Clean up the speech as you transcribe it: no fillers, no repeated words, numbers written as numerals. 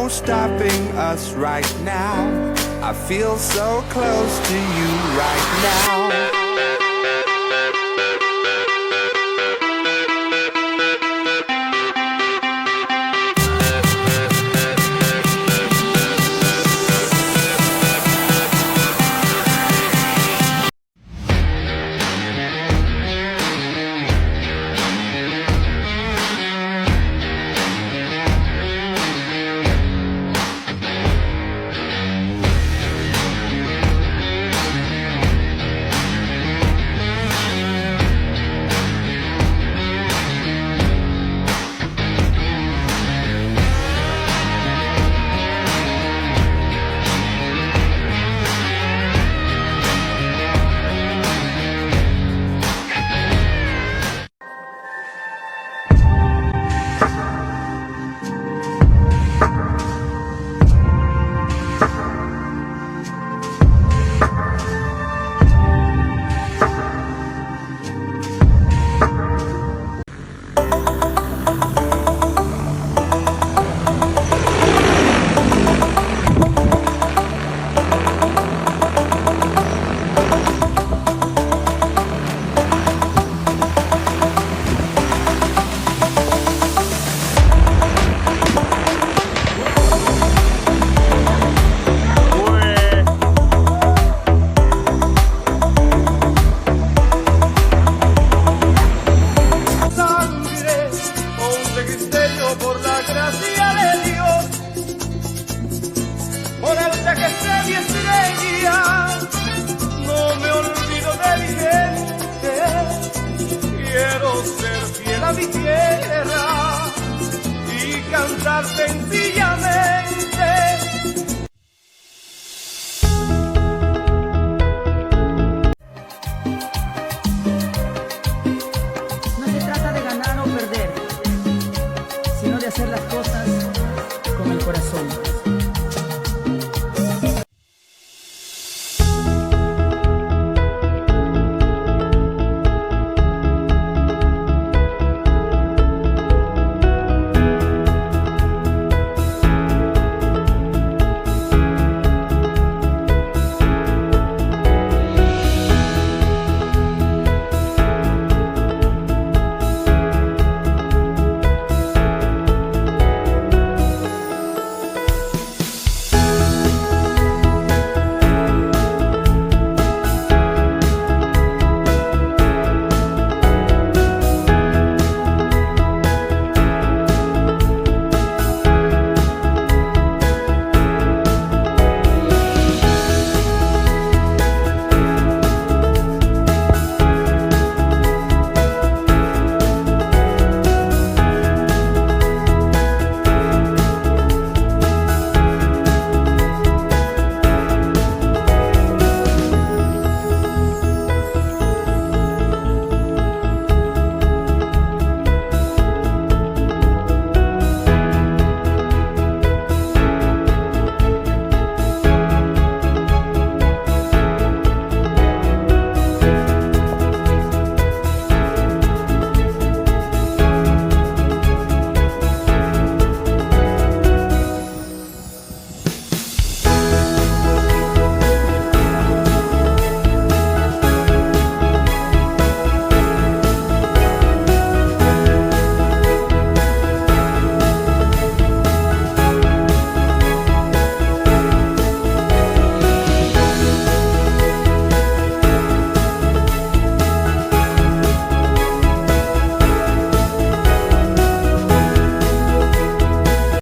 no stopping us right now. I feel so close to you right now. Por la gracia de Dios, por el de que se mi estrella, no me olvido de mi gente, quiero ser fiel a mi tierra y cantar sencillamente. No se trata de ganar o perder, sino de hacer las cosas con el corazón.